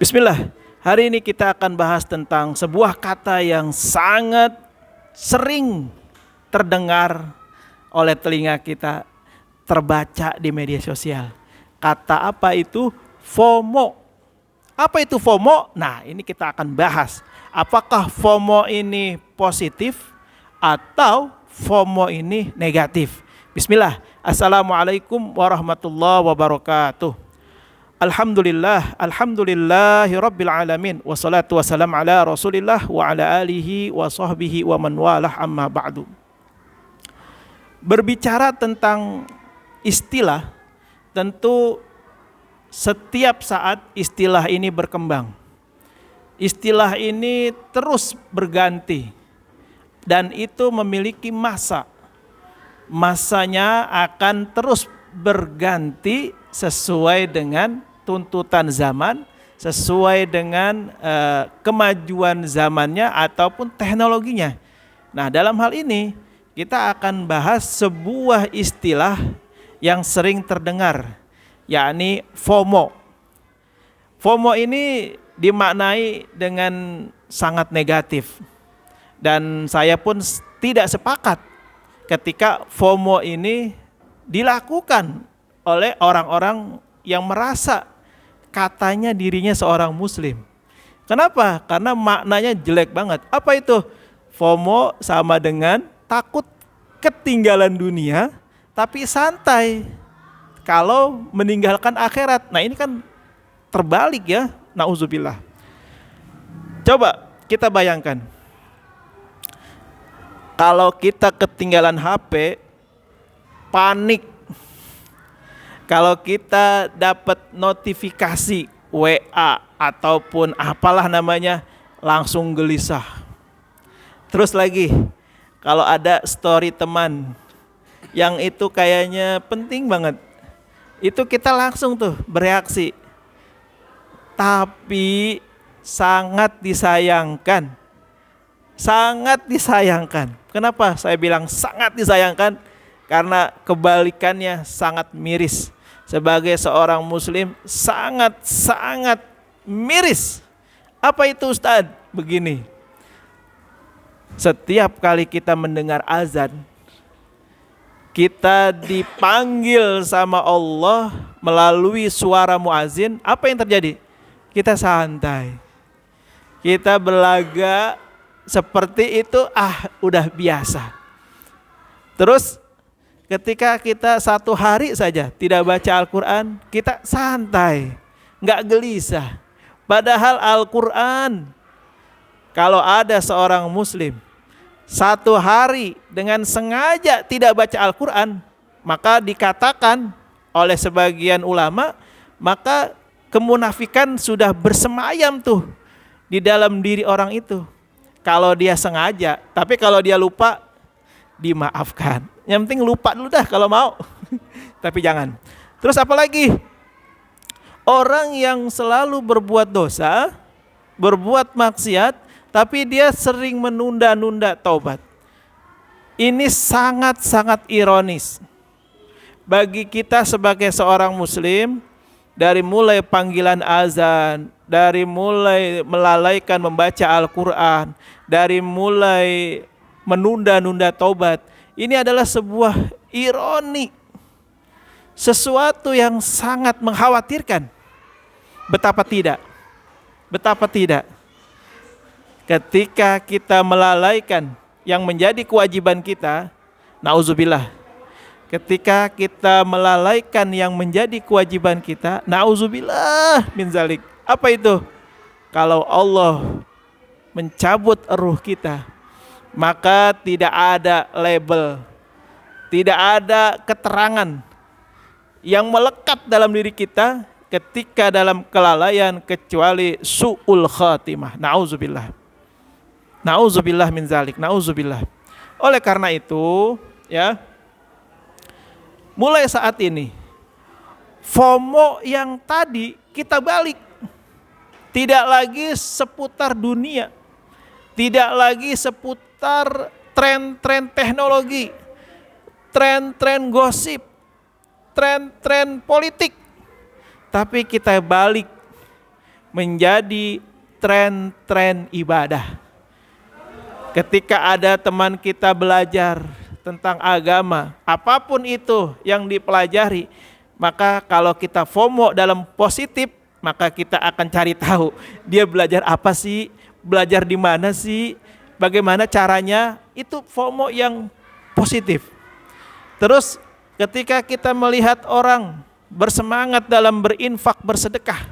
Bismillah, hari ini kita akan bahas tentang sebuah kata yang sangat sering terdengar oleh telinga kita, terbaca di media sosial. Kata apa itu? FOMO. Apa itu FOMO? Nah, ini kita akan bahas. Apakah FOMO ini positif atau FOMO ini negatif? Bismillah. Assalamualaikum warahmatullahi wabarakatuh. Alhamdulillahi rabbil alamin. Wassalatu wassalam ala rasulillah wa ala alihi wa sahbihi wa man walah, amma ba'du. Berbicara tentang istilah, tentu setiap saat istilah ini berkembang. Istilah ini terus berganti dan itu memiliki masa. Masanya akan terus berganti sesuai dengan tuntutan zaman, sesuai dengan kemajuan zamannya ataupun teknologinya. Nah, dalam hal ini kita akan bahas sebuah istilah yang sering terdengar, yakni FOMO. FOMO ini dimaknai dengan sangat negatif dan saya pun tidak sepakat ketika FOMO ini dilakukan oleh orang-orang yang merasa katanya dirinya seorang muslim. Kenapa? Karena maknanya jelek banget. Apa itu? FOMO sama dengan takut ketinggalan dunia, tapi santai kalau meninggalkan akhirat. Nah, ini kan terbalik ya, nauzubillah. Coba kita bayangkan, kalau kita ketinggalan HP, panik. Kalau kita dapat notifikasi WA ataupun apalah namanya, langsung gelisah. Terus lagi, kalau ada story teman yang itu kayaknya penting banget, itu kita langsung tuh bereaksi. Tapi sangat disayangkan. Sangat disayangkan. Kenapa saya bilang sangat disayangkan? Karena kebalikannya sangat miris. Sebagai seorang muslim sangat miris. Apa itu Ustadz? Begini. Setiap kali kita mendengar azan, kita dipanggil sama Allah melalui suara muazin. Apa yang terjadi? Kita santai. Kita belaga seperti itu, udah biasa. Terus ketika kita satu hari saja tidak baca Al-Quran, kita santai, nggak gelisah. Padahal Al-Quran, kalau ada seorang muslim satu hari dengan sengaja tidak baca Al-Quran, maka dikatakan oleh sebagian ulama, maka kemunafikan sudah bersemayam tuh di dalam diri orang itu. Kalau dia sengaja, tapi kalau dia lupa, dimaafkan. Yang penting lupa dulu dah kalau mau. Tapi jangan. Terus apa lagi? Orang yang selalu berbuat dosa, berbuat maksiat, tapi dia sering menunda-nunda taubat. Ini sangat ironis. Bagi kita sebagai seorang muslim, dari mulai panggilan azan, dari mulai melalaikan membaca Al-Quran, dari mulai menunda-nunda taubat, ini adalah sebuah ironi, sesuatu yang sangat mengkhawatirkan. Betapa tidak ketika kita melalaikan yang menjadi kewajiban kita, nauzubillah. Ketika kita melalaikan yang menjadi kewajiban kita, nauzubillah min zalik. Apa itu? Kalau Allah mencabut ruh kita, maka tidak ada label, tidak ada keterangan yang melekat dalam diri kita ketika dalam kelalaian kecuali su'ul khatimah. Nauzubillah. Nauzubillah min zalik. Nauzubillah. Oleh karena itu, ya, mulai saat ini FOMO yang tadi kita balik. Tidak lagi seputar dunia, tidak lagi seputar tren-tren teknologi, tren-tren gosip, tren-tren politik. Tapi kita balik menjadi tren-tren ibadah. Ketika ada teman kita belajar tentang agama, apapun itu yang dipelajari, maka kalau kita FOMO dalam positif, maka kita akan cari tahu dia belajar apa sih, belajar di mana sih, bagaimana caranya. Itu FOMO yang positif. Terus ketika kita melihat orang bersemangat dalam berinfak, bersedekah,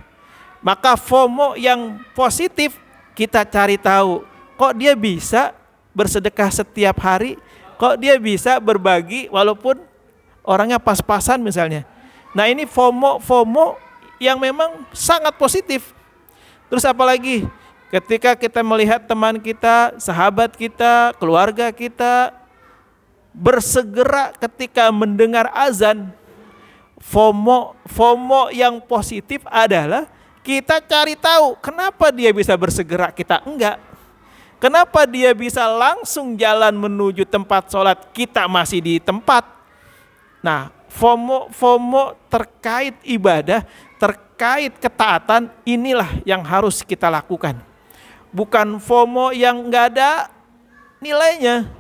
maka FOMO yang positif, kita cari tahu, kok dia bisa bersedekah setiap hari, kok dia bisa berbagi walaupun orangnya pas-pasan misalnya. Nah ini FOMO yang memang sangat positif. Terus apalagi ketika kita melihat teman kita, sahabat kita, keluarga kita bersegera ketika mendengar azan. FOMO yang positif adalah kita cari tahu kenapa dia bisa bersegera, kita enggak. Kenapa dia bisa langsung jalan menuju tempat sholat, kita masih di tempat. Nah, FOMO terkait ibadah, terkait ketaatan, inilah yang harus kita lakukan. Bukan FOMO yang enggak ada nilainya,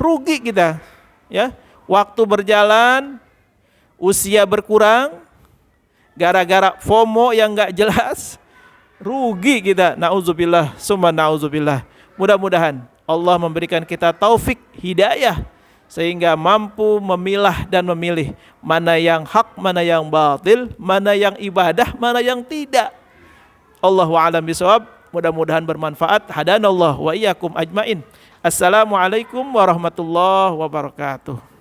rugi kita. Ya, waktu berjalan, usia berkurang, gara-gara FOMO yang enggak jelas, rugi kita. Nauzubillah, summa nauzubillah. Mudah-mudahan Allah memberikan kita taufik hidayah sehingga mampu memilah dan memilih mana yang hak, mana yang batil, mana yang ibadah, mana yang tidak. Allahu a'lam bishawab. Mudah-mudahan bermanfaat. Hadanallah wa iyyakum ajmain. Assalamualaikum warahmatullahi wabarakatuh.